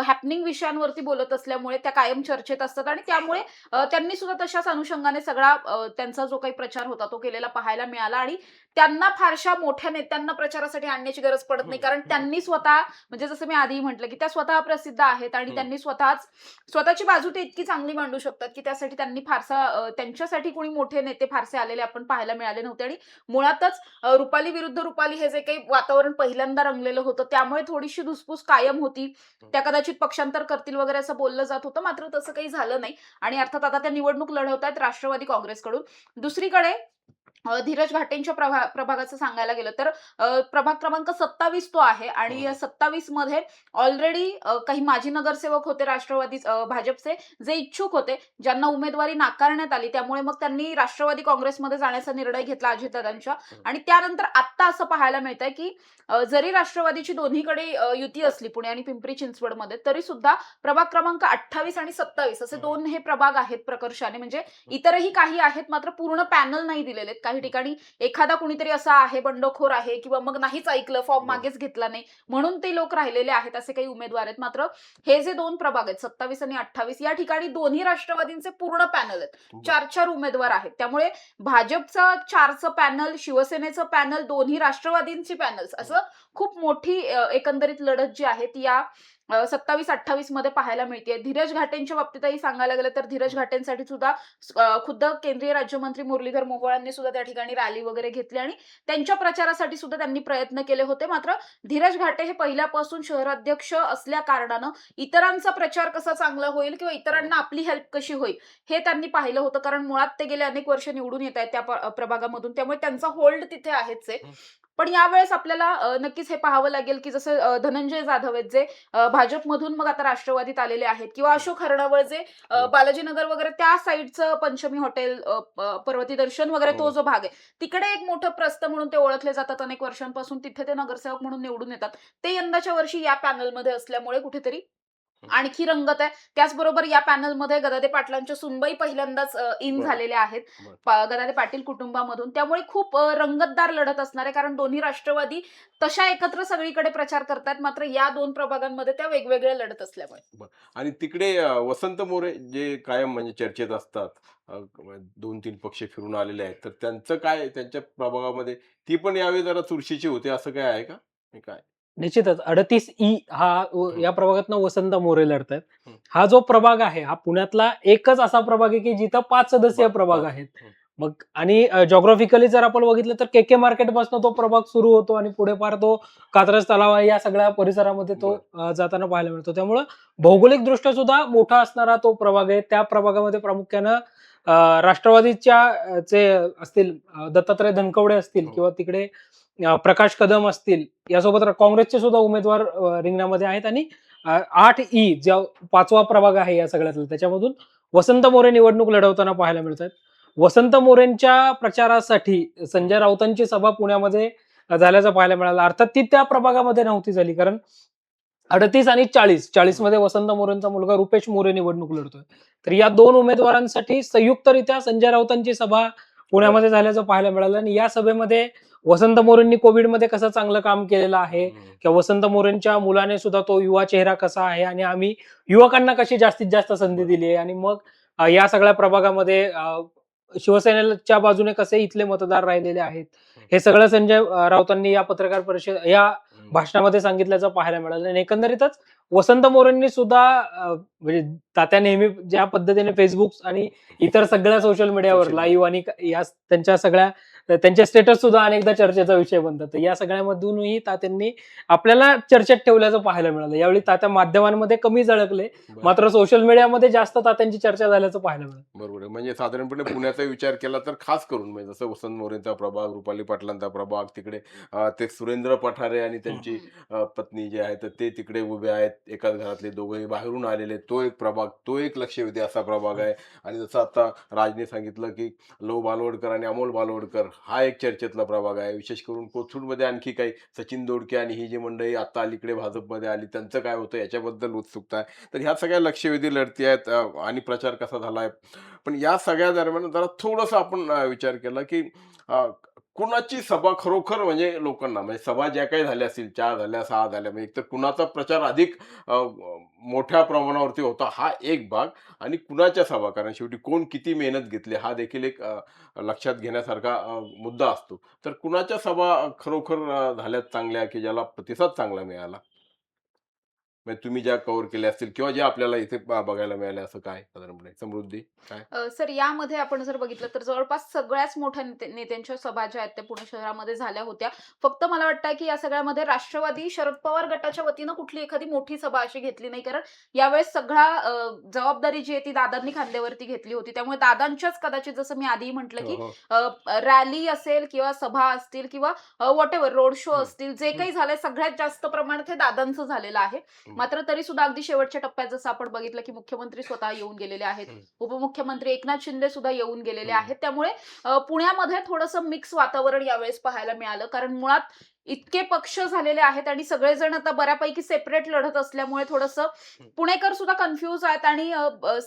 हॅपनिंग विषयांवरती बोलत असल्यामुळे त्या कायम चर्चेत असतात आणि त्यामुळे त्यांनी सुद्धा तशाच अनुषंगाने सगळा त्यांचा जो काही प्रचार होता तो केलेला पाहायला मिळाला आणि त्यांना फारशा मोठ्या नेत्यांना प्रचारासाठी आणण्याची गरज पडत नाही, कारण त्यांनी स्वतः म्हणजे जसं मी आधी म्हटलं की त्या स्वतः प्रसिद्ध आहेत आणि त्यांनी स्वतःची बाजू ते इतकी चांगली मांडू शकतात की त्यासाठी त्यांनी फारसा त्यांच्यासाठी कोणी मोठे नेते फारसे आलेले आपण पाहायला मिळाले नव्हते. आणि मुळातच रुपाली विरुद्ध रुपाली हे जे काही वातावरण पहिल्यांदा रंगलेलं होतं त्यामुळे थोडीशी धुसफूस कायम होती. त्या कदाचित पक्षांतर करतील वगैरे असं बोललं जात होतं, मात्र तसं काही झालं नाही आणि अर्थात आता त्या निवडणूक लढवतायत राष्ट्रवादी काँग्रेसकडून. दुसरीकडे धीरज घाटेंच्या प्रभागाचं सांगायला गेलं तर प्रभाग क्रमांक 27 तो आहे आणि 27 मध्ये ऑलरेडी काही माजी नगरसेवक होते राष्ट्रवादी भाजपचे जे इच्छुक होते, ज्यांना उमेदवारी नाकारण्यात आली, त्यामुळे मग त्यांनी राष्ट्रवादी काँग्रेसमध्ये जाण्याचा निर्णय घेतला अजितदादांच्या. आणि त्यानंतर आत्ता असं पाहायला मिळतंय की जरी राष्ट्रवादीची दोन्हीकडे युती असली पुणे आणि पिंपरी चिंचवडमध्ये, तरी सुद्धा प्रभाग क्रमांक 28 आणि 27 असे 2 हे प्रभाग आहेत प्रकर्षाने, म्हणजे इतरही काही आहेत मात्र पूर्ण पॅनल नाही दिलेले. काही ठिकाणी एखादा कुणीतरी असा आहे बंडखोर आहे किंवा मग नाहीच ऐकलं, फॉर्म मागेच घेतला नाही म्हणून ते लोक राहिलेले आहेत, असे काही उमेदवार आहेत. मात्र हे जे 2 प्रभाग आहेत 27 आणि 28 या ठिकाणी दोन्ही राष्ट्रवादींचे पूर्ण पॅनल आहेत, 4 उमेदवार आहेत. त्यामुळे भाजपचं 4चं पॅनल, शिवसेनेचं पॅनल, दोन्ही राष्ट्रवादींची पॅनल्स, असं खूप मोठी एकंदरीत लढत जी आहे ती या 27-28 मध्ये पाहायला मिळते. धीरज घाटेंच्या बाबतीतही सांगायला गेलं तर धीरज घाटेंसाठी सुद्धा खुद्द केंद्रीय राज्यमंत्री मुरलीधर मोहोळांनी सुद्धा त्या ठिकाणी रॅली वगैरे घेतली आणि त्यांच्या प्रचारासाठी सुद्धा त्यांनी प्रयत्न केले होते. मात्र धीरज घाटे हे पहिल्यापासून शहराध्यक्ष असल्या कारणानं इतरांचा प्रचार कसा चांगला होईल किंवा इतरांना आपली हेल्प कशी होईल हे त्यांनी पाहिलं होतं, कारण मुळात ते गेले अनेक वर्ष निवडून येत आहेत त्या प्रभागामधून, त्यामुळे त्यांचा होल्ड तिथे आहेच आहे. पण यावेळेस आपल्याला नक्कीच हे पाहावं लागेल की जसं धनंजय जाधव आहेत जे भाजपमधून मग आता राष्ट्रवादीत आलेले आहेत, किंवा अशोक हरणावळ जे बालाजीनगर वगैरे त्या साईडचं पंचमी हॉटेल, पर्वती दर्शन वगैरे तो जो भाग आहे तिकडे एक मोठं प्रस्थ म्हणून ते ओळखले जातात अनेक वर्षांपासून, तिथे ते नगरसेवक म्हणून निवडून येतात. ते यंदाच्या वर्षी या पॅनलमध्ये असल्यामुळे कुठेतरी आणखी रंगत आहे. त्याचबरोबर या पॅनलमध्ये गदादे पाटलांच्या सुनबाई पहिल्यांदाच इन झालेल्या आहेत गदादे पाटील कुटुंबामधून, त्यामुळे खूप रंगतदार लढत असणार आहे, कारण दोन्ही राष्ट्रवादी तशा एकत्र सगळीकडे प्रचार करतात, मात्र या 2 प्रभागांमध्ये त्या वेगवेगळ्या लढत असल्यामुळे. आणि तिकडे वसंत मोरे जे कायम म्हणजे चर्चेत असतात, 2-3 पक्ष फिरून आलेले आहेत, तर त्यांचं काय, त्यांच्या प्रभागामध्ये ती पण यावेळी जरा चुरशीची होते असं काय आहे का? हे काय? निश्चितच 38E हा या प्रभागातनं वसंत मोरे लढतायत. हं. हा जो प्रभाग आहे हा पुण्यातला एकच असा प्रभाग आहे की जिथं 5 सदस्यीय प्रभाग आहेत. मग आणि जॉग्राफिकली जर आपण बघितलं तर के मार्केट पासून तो प्रभाग सुरू होतो आणि पुढे फार तो कात्रज तलाव आहे या सगळ्या परिसरामध्ये तो जाताना पाहायला मिळतो. त्यामुळं भौगोलिक दृष्ट्या सुद्धा मोठा असणारा तो प्रभाग आहे. त्या प्रभागामध्ये प्रामुख्यानं राष्ट्रवादीच्या जे असतील दत्तात्रय धनकवडे असतील किंवा तिकडे प्रकाश कदम असतील, यासोबत काँग्रेसचे सुद्धा उमेदवार रिंगणामध्ये आहेत. आणि 8E जो 5वा प्रभाग आहे या सगळ्यातला, त्याच्यामधून वसंत मोरे निवडणूक लढवताना पाहायला मिळत आहेत. वसंत मोरेंच्या प्रचारासाठी संजय राऊतांची सभा पुण्यामध्ये झाल्याचं पाहायला मिळालं. अर्थात ती त्या प्रभागामध्ये नव्हती झाली, कारण 38 आणि 40 मध्ये वसंत मोरेंचा मुलगा रुपेश मोरे निवडणूक लढतोय. तर या 2 उमेदवारांसाठी संयुक्तरित्या संजय राऊतांची सभा पुण्यामध्ये झाल्याचं पाहायला मिळालं. आणि या सभेमध्ये वसंत मोरेंनी कोविडमध्ये कसं चांगलं काम केलेलं आहे, किंवा वसंत मोरेंच्या मुलाने सुद्धा तो युवा चेहरा कसा आहे आणि आम्ही युवकांना कशी जास्तीत जास्त संधी दिली आहे, आणि मग या सगळ्या प्रभागामध्ये शिवसेनेच्या बाजूने कसे इथले मतदार राहिलेले आहेत, हे सगळं संजय राऊतांनी या पत्रकार परिषद या भाषणामध्ये सांगितल्याचं पाहायला मिळालं. आणि एकंदरीतच वसंत मोरेंनी सुद्धा म्हणजे तात्या नेहमी ज्या पद्धतीने फेसबुक आणि इतर सगळ्या सोशल मीडियावर Social लाईव्ह आणि या त्यांच्या सगळ्या त्यांचे स्टेटस सुद्धा अनेकदा चर्चेचा विषय बनतात. तर या सगळ्यामधूनही तात्यांनी आपल्याला चर्चेत ठेवल्याचं पाहायला मिळालं. यावेळी तात्या माध्यमांमध्ये कमी झळकले, बरं. मात्र सोशल मीडियामध्ये जास्त तात्यांची चर्चा झाल्याचं पाहायला मिळालं. बरोबर आहे. म्हणजे साधारणपणे पुण्याचा विचार केला तर खास करून म्हणजे जसं वसंत मोरेंचा प्रभाग, रुपाली पाटलांचा प्रभाग, तिकडे ते सुरेंद्र पठारे आणि त्यांची पत्नी जे आहेत ते तिकडे उभे आहेत. एकाच घरातले दोघंही बाहेरून आलेले. तो एक प्रभाग, तो एक लक्षवेधी असा प्रभाग आहे. आणि जसं आता राजने सांगितलं की लो बालवडकर आणि अमोल बालवडकर हा एक चर्चेतला प्रभाग आहे. विशेष करून कोथरूडमध्ये आणखी काही सचिन दोडके आणि ही जी मंडळी आता अलीकडे भाजपमध्ये आली त्यांचं काय होतं याच्याबद्दल उत्सुकता आहे. तर ह्या सगळ्या लक्षवेधी लढती आहेत आणि प्रचार कसा झालाय. पण या सगळ्या दरम्यान जरा थोडंसं आपण विचार केला की अ, कुणाची सभा खरोखर म्हणजे लोकांना म्हणजे सभा ज्या काही झाल्या असतील 4 झाल्या 6 झाल्या म्हणजे एकतर कुणाचा प्रचार अधिक मोठ्या प्रमाणावरती होता हा एक भाग आणि कुणाच्या सभा कारण शेवटी कोण किती मेहनत घेतली हा देखील एक लक्षात घेण्यासारखा मुद्दा असतो. तर कुणाच्या सभा खरोखर झाल्यात चांगल्या की ज्याला प्रतिसाद चांगला मिळाला? म्हणजे तुम्ही ज्या कव्हर केल्या असतील किंवा ज्या आपल्याला इथे बघायला मिळाल्या असं काय साधारणपणे समृद्धी काय? सर यामध्ये आपण जर बघितलं तर जवळपास सगळ्याच मोठ्या नेत्यांच्या सभा ज्या आहेत त्या पुणे शहरामध्ये झाल्या होत्या. फक्त मला वाटतं की या सगळ्यामध्ये राष्ट्रवादी शरद पवार गटाच्या वतीनं कुठली एखादी मोठी सभा अशी घेतली नाही. कारण यावेळेस सगळा जबाबदारी जी आहे ती दादांनी खांद्यावरती घेतली होती. त्यामुळे दादांच्याच कदाचित जसं मी आधीही म्हटलं हो, की हो. रॅली असेल किंवा सभा असतील किंवा व्हॉटेव्हर रोड शो हम्म. असतील जे काही झालंय सगळ्यात जास्त प्रमाणात हे दादांचं झालेलं आहे. मात्र तरी सुद्धा अगदी शेवटच्या टप्प्यात जसं आपण बघितलं की मुख्यमंत्री स्वतः येऊन गेलेले आहेत. उपमुख्यमंत्री एकनाथ शिंदे सुद्धा येऊन गेलेले आहेत. त्यामुळे पुण्यामध्ये थोडंसं मिक्स वातावरण यावेळेस पाहायला मिळालं. कारण मुळात इतके पक्ष झालेले आहेत आणि सगळेजण आता बऱ्यापैकी सेपरेट लढत असल्यामुळे थोडंसं पुणेकर सुद्धा कन्फ्युज आहेत आणि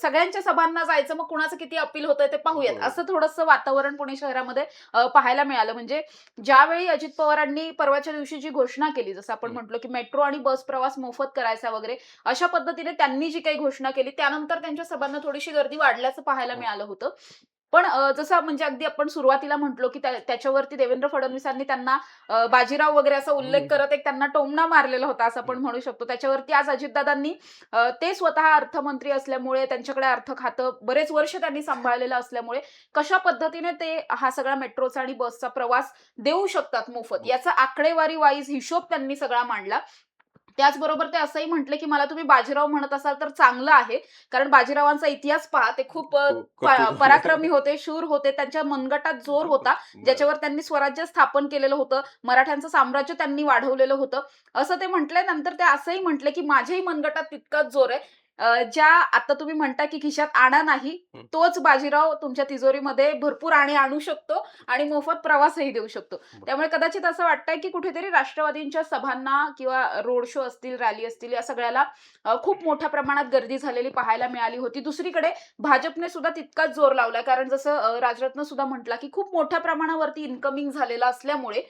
सगळ्यांच्या सभांना जायचं मग कुणाचं किती अपील होतंय ते पाहूयात हो. असं थोडंसं वातावरण पुणे शहरामध्ये पाहायला मिळालं. म्हणजे ज्यावेळी अजित पवारांनी परवाच्या दिवशी जी घोषणा केली जसं आपण म्हटलो की मेट्रो आणि बस प्रवास मोफत करायचा वगैरे अशा पद्धतीने त्यांनी जी काही घोषणा केली त्यानंतर त्यांच्या सभांना थोडीशी गर्दी वाढल्याचं पाहायला मिळालं होतं. पण जसं म्हणजे अगदी आपण सुरुवातीला म्हटलो की त्याच्यावरती देवेंद्र फडणवीसांनी त्यांना बाजीराव वगैरे असा उल्लेख करत एक त्यांना टोमणा मारलेला होता असं आपण म्हणू शकतो. त्याच्यावरती आज अजितदादांनी ते स्वतः अर्थमंत्री असल्यामुळे त्यांच्याकडे अर्थ खातं बरेच वर्ष त्यांनी सांभाळलेलं असल्यामुळे कशा पद्धतीने ते हा सगळा मेट्रोचा आणि बसचा प्रवास देऊ शकतात मोफत याचा आकडेवारी वाईज हिशोब त्यांनी सगळा मांडला. त्याचबरोबर ते असंही म्हटले की मला तुम्ही बाजीराव म्हणत असाल तर चांगलं आहे. कारण बाजीरावांचा इतिहास पहा ते खूप कठोर. पराक्रमी होते, शूर होते. त्यांच्या मनगटात जोर होता. ज्याच्यावर त्यांनी स्वराज्य स्थापन केलेलं होतं. मराठ्यांचं साम्राज्य त्यांनी वाढवलेलं होतं. असं ते म्हटलंय. नंतर ते असंही म्हटले की माझ्याही मनगटात तितकाच जोर आहे. ज्या आता तुम्ही म्हणता की खिशात आणा नाही तोच बाजीराव तुमच्या तिजोरीमध्ये भरपूर आणे आणू शकतो आणि मोफत प्रवासही देऊ शकतो. त्यामुळे कदाचित असं वाटतंय की कुठेतरी राष्ट्रवादींच्या सभांना किंवा रोड शो असतील रॅली असतील या सगळ्याला खूप मोठ्या प्रमाणात गर्दी झालेली पाहायला मिळाली होती. दुसरीकडे भाजपने सुद्धा तितकाच जोर लावलाय. कारण जसं राजरत्न सुद्धा म्हटला की खूप मोठ्या प्रमाणावरती इन्कमिंग झालेलं असल्यामुळे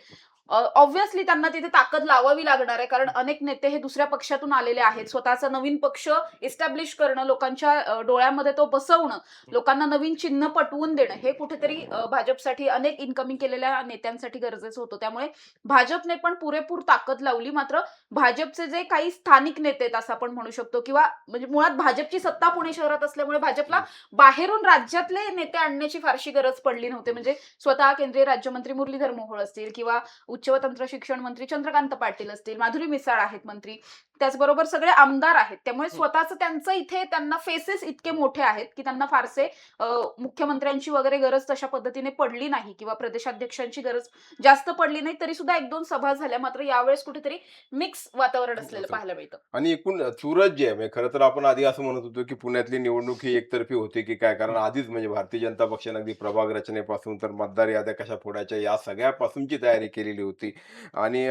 ऑब्व्हियसली त्यांना तिथे ताकद लावावी लागणार आहे. कारण अनेक नेते हे दुसऱ्या पक्षातून आलेले आहेत. स्वतःचा नवीन पक्ष इस्टॅब्लिश करणं, लोकांच्या डोळ्यामध्ये तो बसवणं, लोकांना नवीन चिन्ह पटवून देणं हे कुठेतरी भाजपसाठी अनेक इन्कमिंग केलेल्या नेत्यांसाठी गरजेचं होतं. त्यामुळे भाजपने पण पुरेपूर ताकद लावली. मात्र भाजपचे जे काही स्थानिक नेते आहेत असं आपण म्हणू शकतो किंवा म्हणजे मुळात भाजपची सत्ता पुणे शहरात असल्यामुळे भाजपला बाहेरून राज्यातले नेते आणण्याची फारशी गरज पडली नव्हती. म्हणजे स्वतः केंद्रीय राज्यमंत्री मुरलीधर मोहोळ असतील किंवा उच्च व तंत्र शिक्षण मंत्री चंद्रकांत पाटील असतील, माधुरी मिसाळ आहेत मंत्री, त्याचबरोबर सगळे आमदार आहेत. त्यामुळे स्वतःच त्यांचं इथे त्यांना फेसेस इतके मोठे आहेत की त्यांना फारसे मुख्यमंत्र्यांची वगैरे गरज तशा पद्धतीने पडली नाही किंवा प्रदेशाध्यक्षांची गरज जास्त पडली नाही. तरी सुद्धा 1-2 सभा झाल्या. मात्र यावेळेस कुठेतरी मिक्स वातावरण असलेलं पाहायला मिळतं. आणि एकूण चुरस जी आहे म्हणजे खरं तर आपण आधी असं म्हणत होतो की पुण्यातली निवडणूक ही एकतर्फी होती की काय कारण आधीच म्हणजे भारतीय जनता पक्षाने अगदी प्रभाग रचनेपासून तर मतदार याद्या कशा फोडायच्या या सगळ्यापासूनची तयारी केलेली होती आणि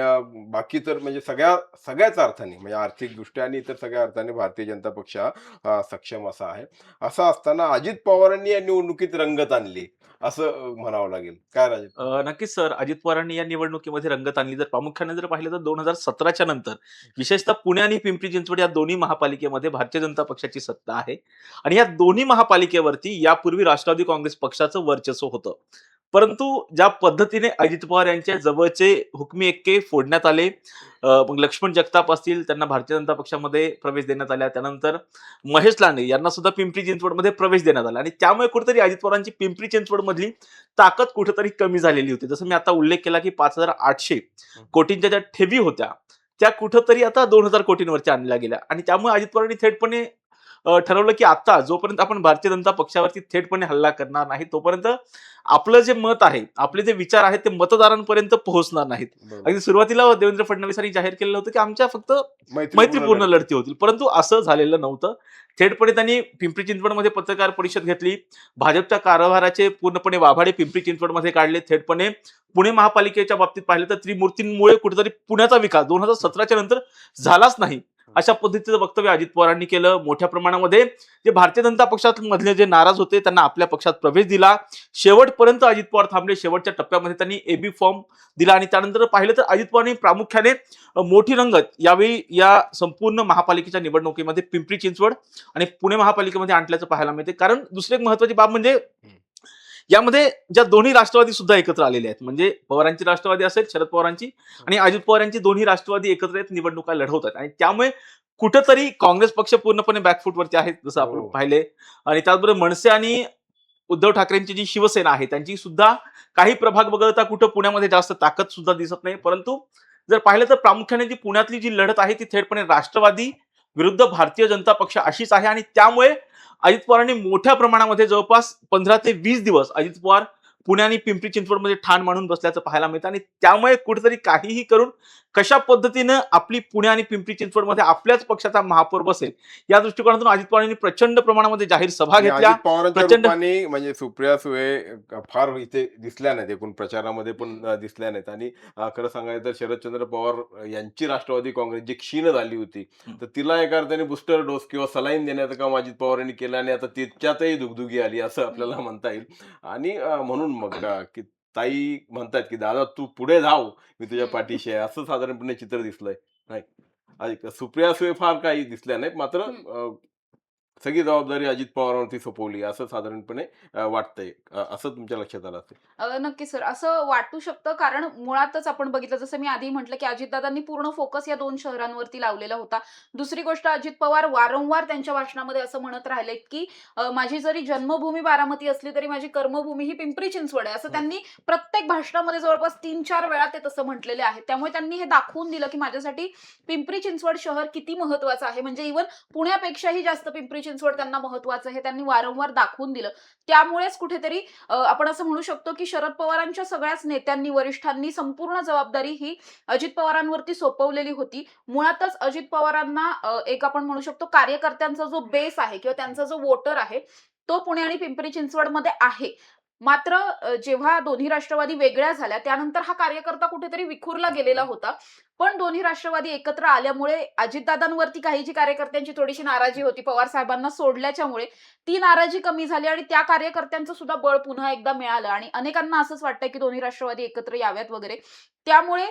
बाकी तर म्हणजे सगळ्याच अर्थाने म्हणजे आर्थिकदृष्ट्या आणि इतर सगळ्या अर्थाने भारतीय जनता पक्ष हा सक्षम असा आहे. असं असताना अजित पवारांनी या निवडणुकीत रंगत आणली असं म्हणावं लागेल. काय राजू? नक्कीच सर. अजित पवारांनी या निवडणुकीमध्ये रंगत आणली. जर प्रामुख्याने जर पाहिलं तर 2017च्या नंतर विशेषतः पुणे आणि पिंपरी चिंचवड या दोन्ही महापालिकेमध्ये भारतीय जनता पक्षाची सत्ता आहे आणि या दोन्ही महापालिकेवरती यापूर्वी राष्ट्रवादी काँग्रेस पक्षाचं वर्चस्व होतं. परंतु ज्या पद्धतीने अजित पवार यांच्या जवळचे हुकमी एक्के फोडण्यात आले, मग लक्ष्मण जगताप असतील, त्यांना भारतीय जनता पक्षामध्ये प्रवेश देण्यात आला. त्यानंतर महेश लांडे यांना सुद्धा पिंपरी चिंचवडमध्ये प्रवेश देण्यात आला आणि त्यामुळे कुठेतरी अजित पवारांची पिंपरी चिंचवड मधली ताकद कुठेतरी कमी झालेली होती. जसं मी आता उल्लेख केला की 5,800 कोटींच्या ज्या ठेवी होत्या त्या कुठंतरी आता 2,000 कोटींवरती आणल्या गेल्या आणि त्यामुळे अजित पवारांनी थेटपणे ठरवलं की आता जोपर्यंत आपण भारतीय जनता पक्षावरती थेटपणे हल्ला करणार नाही तोपर्यंत आपलं जे मत आहे, आपले जे विचार आहेत ते मतदारांपर्यंत पोहोचणार नाहीत. बरोबर. अगदी सुरुवातीला देवेंद्र फडणवीसांनी जाहीर केलेलं होतं की आमच्या फक्त मैत्रीपूर्ण लढती होतील, परंतु असं झालेलं नव्हतं. थेटपणे त्यांनी पिंपरी चिंचवडमध्ये पत्रकार परिषद घेतली, भाजपच्या कारभाराचे पूर्णपणे वाभाडे पिंपरी चिंचवडमध्ये काढले. थेटपणे पुणे महापालिकेच्या बाबतीत पाहिलं तर त्रिमूर्तींमुळे कुठेतरी पुण्याचा विकास 2017च्या नंतर झालाच नाही अशा पद्धतीचं वक्तव्य अजित पवारांनी केलं. मोठ्या प्रमाणामध्ये जे भारतीय जनता पक्षात मधले जे नाराज होते त्यांना आपल्या पक्षात प्रवेश दिला. शेवटपर्यंत अजित पवार थांबले. शेवटच्या टप्प्यामध्ये त्यांनी एबी फॉर्म दिला आणि त्यानंतर पाहिलं तर अजित पवारांनी प्रामुख्याने मोठी रंगत यावेळी या संपूर्ण महापालिकेच्या निवडणुकीमध्ये पिंपरी चिंचवड आणि पुणे महापालिकेमध्ये आणल्याचं पाहायला मिळते. कारण दुसरी एक महत्वाची बाब म्हणजे यामध्ये ज्या दोन्ही राष्ट्रवादी सुद्धा एकत्र आलेले आहेत, म्हणजे पवारांची राष्ट्रवादी असेल, शरद पवारांची आणि अजित पवारांची दोन्ही राष्ट्रवादी एकत्र येत निवडणुका लढवतात आणि त्यामुळे कुठंतरी काँग्रेस पक्ष पूर्णपणे बॅकफूटवरती आहे जसं आपण पाहिले आणि त्याचबरोबर मनसे आणि उद्धव ठाकरेंची जी शिवसेना आहे त्यांची सुद्धा काही प्रभाग वगळता कुठं पुण्यामध्ये जास्त ताकद सुद्धा दिसत नाही. परंतु जर पाहिलं तर प्रामुख्याने जी पुण्यातली जी लढत आहे ती थेटपणे राष्ट्रवादी विरुद्ध भारतीय जनता पक्ष अशीच आहे आणि त्यामुळे अजित पवारांनी मोठ्या प्रमाणामध्ये जवळपास 15 ते 20 दिवस अजित पवार पुणे आणि पिंपरी चिंचवडमध्ये ठाण मांडून बसल्याचं पाहायला मिळतं आणि त्यामुळे कुठेतरी काहीही करून कशा पद्धतीनं आपली पुणे आणि पिंपरी चिंचवडमध्ये आपल्याच पक्षाचा महापौर बसेल या दृष्टिकोनातून अजित पवारांनी प्रचंड प्रमाणामध्ये जाहीर सभा घेतल्या. पवारांच्या प्रचंड- रूपाने म्हणजे सुप्रिया सुळे फार इथे दिसल्या नाहीत, एकूण प्रचारामध्ये पण दिसल्या नाहीत आणि खरं सांगायचं तर शरदचंद्र पवार यांची राष्ट्रवादी काँग्रेस जी क्षीण झाली होती तर तिला एका अर्थाने बुस्टर डोस किंवा सलाईन देण्याचं काम अजित पवारांनी केलं आणि आता तिच्यातही दुगदुगी आली असं आपल्याला म्हणता येईल. आणि म्हणून मग की ताई म्हणतात की दादा तू पुढे धाव, मी तुझ्या पाठीशी आहे, असं साधारणपणे चित्र दिसलंय. नाही सुप्रिया सुळे फार काही दिसल्या नाहीत, मात्र सगळी जबाबदारी अजित पवारांवरती सोपवली असं साधारणपणे वाटतंय. असं तुमच्या लक्षात आलं असेल. नक्कीच सर, असं वाटू शकतं कारण मुळातच आपण बघितलं जसं मी आधी म्हटलं की अजितदादांनी पूर्ण फोकस या 2 शहरांवरती लावलेला होता. दुसरी गोष्ट, अजित पवार वारंवार त्यांच्या भाषणामध्ये असं म्हणत राहिले की माझी जरी जन्मभूमी बारामती असली तरी माझी कर्मभूमी ही पिंपरी चिंचवड आहे, असं त्यांनी प्रत्येक भाषणामध्ये जवळपास 3-4 वेळा ते तसं म्हटलेले आहे. त्यामुळे त्यांनी हे दाखवून दिलं की माझ्यासाठी पिंपरी चिंचवड शहर किती महत्वाचं आहे, म्हणजे इव्हन पुण्यापेक्षाही जास्त पिंपरी चिंचवड त्यांना महत्वाचं आहे, त्यांनी वारंवार दाखवून दिलं. त्यामुळेच कुठेतरी आपण असं म्हणू शकतो की शरद पवारांच्या सगळ्याच नेत्यांनी, वरिष्ठांनी संपूर्ण जबाबदारी ही अजित पवारांवरती सोपवलेली होती. मुळातच अजित पवारांना एक आपण म्हणू शकतो कार्यकर्त्यांचा जो बेस आहे किंवा त्यांचा जो वोटर आहे तो पुणे आणि पिंपरी चिंचवडमध्ये आहे. मात्र जेव्हा दोन्ही राष्ट्रवादी वेगळ्या झाल्या त्यानंतर हा कार्यकर्ता कुठेतरी विखुरला गेलेला होता. पण दोन्ही राष्ट्रवादी एकत्र आल्यामुळे अजितदादांवरती काही जी कार्यकर्त्यांची थोडीशी नाराजी होती पवार साहेबांना सोडल्याच्यामुळे ती नाराजी कमी झाली आणि त्या कार्यकर्त्यांचं सुद्धा बळ पुन्हा एकदा मिळालं आणि अनेकांना असंच वाटतंय की दोन्ही राष्ट्रवादी एकत्र याव्यात वगैरे. त्यामुळे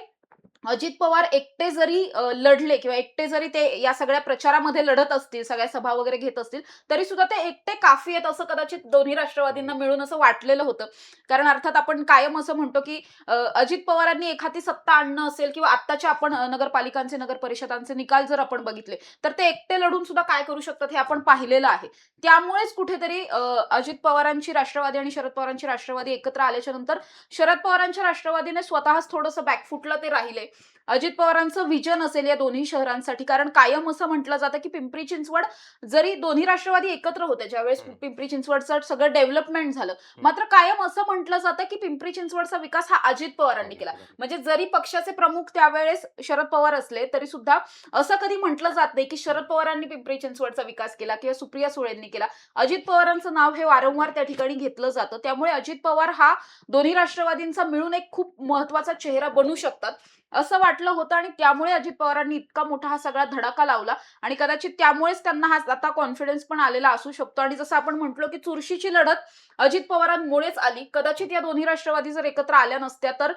अजित पवार एकटे जरी लढले किंवा एकटे जरी ते या सगळ्या प्रचारामध्ये लढत असतील, सगळ्या सभा वगैरे घेत असतील तरी सुद्धा ते एकटे काफी आहेत असं कदाचित दोन्ही राष्ट्रवादींना मिळून असं वाटलेलं होतं. कारण अर्थात आपण कायम असं म्हणतो की अजित पवारांनी एखादी सत्ता आणणं असेल किंवा आत्ताच्या आपण नगरपालिकांचे, नगर परिषदांचे निकाल जर आपण बघितले तर ते एकटे लढून सुद्धा काय करू शकतात हे आपण पाहिलेलं आहे. त्यामुळेच कुठेतरी अजित पवारांची राष्ट्रवादी आणि शरद पवारांची राष्ट्रवादी एकत्र आल्याच्या नंतर शरद पवारांच्या राष्ट्रवादीने स्वतःच थोडंसं बॅकफुटला ते राहिले. अजित पवारांचं विजन असेल या दोन्ही शहरांसाठी, कारण कायम असं म्हटलं जातं की पिंपरी चिंचवड जरी दोन्ही राष्ट्रवादी एकत्र होते ज्यावेळेस पिंपरी चिंचवडचं सगळं डेव्हलपमेंट झालं, मात्र कायम असं म्हटलं जातं की पिंपरी चिंचवडचा विकास हा अजित पवारांनी केला. म्हणजे जरी पक्षाचे प्रमुख त्यावेळेस शरद पवार असले तरी सुद्धा असं कधी म्हटलं जात नाही की शरद पवारांनी पिंपरी चिंचवडचा विकास केला किंवा सुप्रिया सुळेंनी केला. अजित पवारांचं नाव हे वारंवार त्या ठिकाणी घेतलं जातं. त्यामुळे अजित पवार हा दोन्ही राष्ट्रवादींचा मिळून एक खूप महत्वाचा चेहरा बनू शकतात असं वाटलं होतं आणि त्यामुळे अजित पवारांनी इतका मोठा हा सगळा धडाका लावला आणि कदाचित त्यामुळेच त्यांना हा आता कॉन्फिडन्स पण आलेला असू शकतो. आणि जसं आपण म्हटलो की चुरशीची लढत अजित पवारांमुळेच आली. कदाचित या दोन्ही राष्ट्रवादी जर एकत्र आल्या नसत्या तर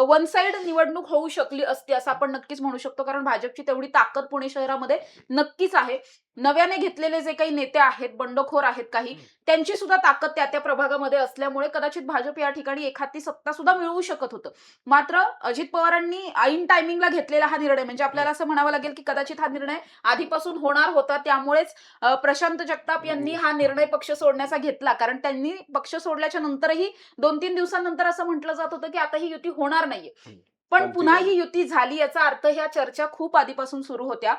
वन साइड निवडणूक होऊ शकली असती असं आपण नक्कीच म्हणू शकतो, कारण भाजपची तेवढी ताकद पुणे शहरामध्ये नक्कीच आहे. नव्याने घेतलेले जे काही नेते आहेत, बंडखोर आहेत काही, त्यांची सुद्धा ताकद त्या त्या प्रभागामध्ये असल्यामुळे कदाचित भाजप या ठिकाणी एखादी सत्ता सुद्धा मिळवू शकत होतं. मात्र अजित पवारांनी ऐन टायमिंगला घेतलेला हा निर्णय, म्हणजे आपल्याला असं म्हणावं लागेल की कदाचित हा निर्णय आधीपासून होणार होता. त्यामुळेच प्रशांत जगताप यांनी हा निर्णय पक्ष सोडण्याचा घेतला. कारण त्यांनी पक्ष सोडल्याच्या नंतरही 2-3 दिवसांनंतर असं म्हटलं जात होतं की आता ही युती होणार नाहीये. पण पुन्हा ही युती झाली, याचा अर्थ ह्या चर्चा खूप आधीपासून सुरू होत्या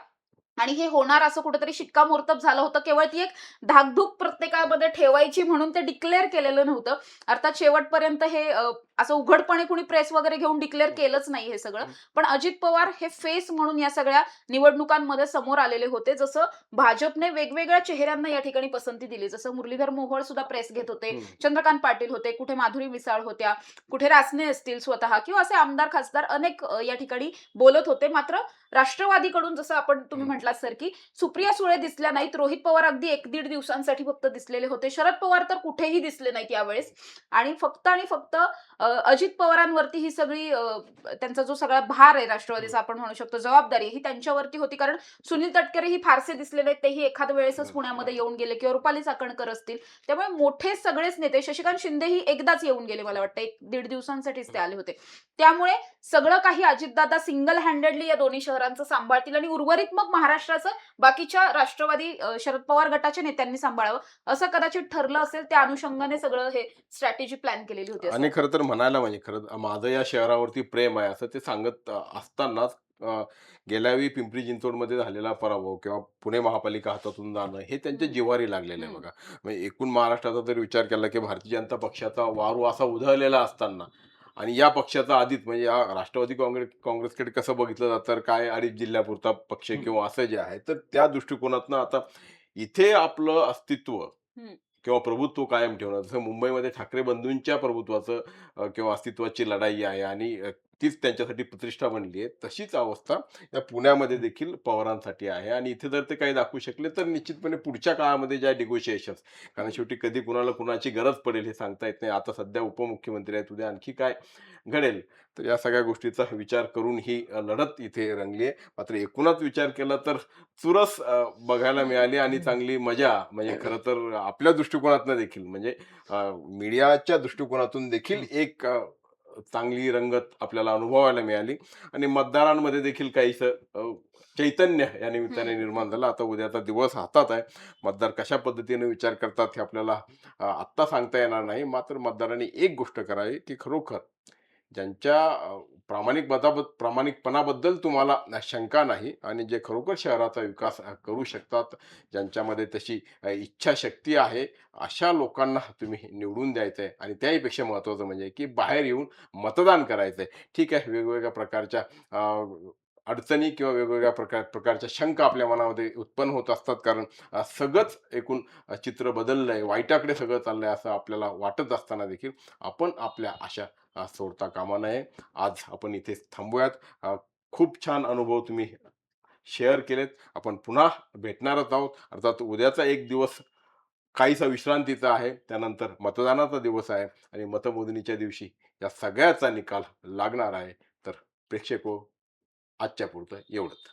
आणि हे होणार असं कुठेतरी शिक्कामोर्तब झालं होतं. केवळ ती एक धाकधूक प्रत्येकामध्ये ठेवायची म्हणून ते डिक्लेअर केलेलं नव्हतं. अर्थात शेवटपर्यंत हे असं उघडपणे कुणी प्रेस वगैरे घेऊन डिक्लेअर केलंच नाही हे सगळं. पण अजित पवार हे फेस म्हणून या सगळ्या निवडणुकांमध्ये समोर आलेले होते. जसं भाजपने वेगवेगळ्या चेहऱ्यांना या ठिकाणी पसंती दिली. जसं मुरलीधर मोहोळ सुद्धा प्रेस घेत होते, चंद्रकांत पाटील होते, कुठे माधुरी मिसाळ होत्या, कुठे रासने असतील स्वतः, किंवा असे आमदार खासदार अनेक या ठिकाणी बोलत होते. मात्र राष्ट्रवादीकडून जसं आपण तुम्ही म्हटलात सर की सुप्रिया सुळे दिसल्या नाहीत, रोहित पवार अगदी 1-1.5 दिवसांसाठी फक्त दिसलेले होते, शरद पवार तर कुठेही दिसले नाहीत यावेळेस. आणि फक्त अजित पवारांवरती ही सगळी त्यांचा जो सगळा भार आहे राष्ट्रवादीचा, आपण म्हणू शकतो जबाबदारी, ही त्यांच्यावरती होती. कारण सुनील तटकरे ही फारसे दिसले नाहीत, तेही एखाद वेळेसच पुण्यामध्ये येऊन गेले, किंवा रुपाली चाकणकर असतील. त्यामुळे मोठे सगळेच नेते, शशिकांत शिंदेही एकदाच येऊन गेले, मला वाटतं 1-1.5 दिवसांसाठीच ते आले होते. त्यामुळे सगळं काही अजितदादा सिंगल हँडेडली या दोन्ही शहरांचं सांभाळतील आणि उर्वरित मग महाराष्ट्राचं बाकीच्या राष्ट्रवादी शरद पवार गटाच्या नेत्यांनी सांभाळावं, असं कदाचित ठरलं असेल. त्या अनुषंगाने सगळं हे स्ट्रॅटेजी प्लॅन केलेली होती. आणि खरं तर म्हणायला म्हणजे खरं माझं या शहरावरती प्रेम आहे असं ते सांगत असतानाच गेल्या वेळी पिंपरी चिंचवडमध्ये झालेला पराभव किंवा पुणे महापालिका हातातून जाणं हे त्यांच्या जिव्हारी लागलेलं आहे बघा. म्हणजे एकूण महाराष्ट्राचा जर विचार केला की भारतीय जनता पक्षाचा वारू असा उधळलेला असताना आणि या पक्षाचा आधीच म्हणजे या राष्ट्रवादी काँग्रेसकडे कसं बघितलं जातं, तर काय अडीच जिल्ह्यापुरता पक्ष किंवा असं जे आहे, तर त्या दृष्टिकोनातनं आता इथे आपलं अस्तित्व किंवा प्रभुत्व कायम ठेवणं, जसं मुंबईमध्ये ठाकरे बंधूंच्या प्रभुत्वाचं किंवा अस्तित्वाची लढाई आहे आणि तीच त्यांच्यासाठी प्रतिष्ठा बनली आहे, तशीच अवस्था या पुण्यामध्ये देखील पवारांसाठी आहे. आणि इथे जर ते काही दाखवू शकले तर निश्चितपणे पुढच्या काळामध्ये ज्या निगोशिएशन्स, कारण शेवटी कधी कुणाला कुणाची गरज पडेल हे सांगता येत नाही. आता सध्या उपमुख्यमंत्री आहेत, उद्या आणखी काय घडेल, तर या सगळ्या गोष्टीचा विचार करून ही लढत इथे रंगली आहे. मात्र एकूणच विचार केला तर चुरस बघायला मिळाली आणि चांगली मजा, म्हणजे खरं तर आपल्या दृष्टिकोनातनं देखील म्हणजे मीडियाच्या दृष्टिकोनातून देखील एक चांगली रंगत आपल्याला अनुभवायला मिळाली आणि मतदारांमध्ये देखील काहीसं चैतन्य या निमित्ताने निर्माण झालं. आता उद्याचा दिवस हातात आहे. मतदार कशा पद्धतीने विचार करतात हे आपल्याला आत्ता सांगता येणार नाही. मात्र मतदारांनी एक गोष्ट करावी की खरोखर ज्यांच्या प्रामाणिकपणाबद्दल तुम्हाला शंका नाही आणि जे खरोखर शहराचा विकास करू शकतात, ज्यांच्यामध्ये तशी इच्छाशक्ती आहे, अशा लोकांना तुम्ही निवडून द्यायचं आहे. आणि त्याहीपेक्षा महत्त्वाचं म्हणजे की बाहेर येऊन मतदान करायचं आहे. ठीक आहे, वेगवेगळ्या प्रकारच्या अडचणी किंवा वेगवेगळ्या प्रकारच्या शंका आपल्या मनामध्ये उत्पन्न होत असतात, कारण सगळंच एकूण चित्र बदललंय, वाईटाकडे सगळं चाललंय असं आपल्याला वाटत असताना देखील आपण आपल्या आशा सोडता कामा नये. आज आपण इथेच थांबूयात. खूप छान अनुभव तुम्ही शेअर केलेत. आपण पुन्हा भेटणारच आहोत. अर्थात उद्याचा एक दिवस काहीसा विश्रांतीचा आहे, त्यानंतर मतदानाचा दिवस आहे आणि मतमोजणीच्या दिवशी या सगळ्याचा निकाल लागणार आहे. तर प्रेक्षको, आजच्या पुरतं एवढंच.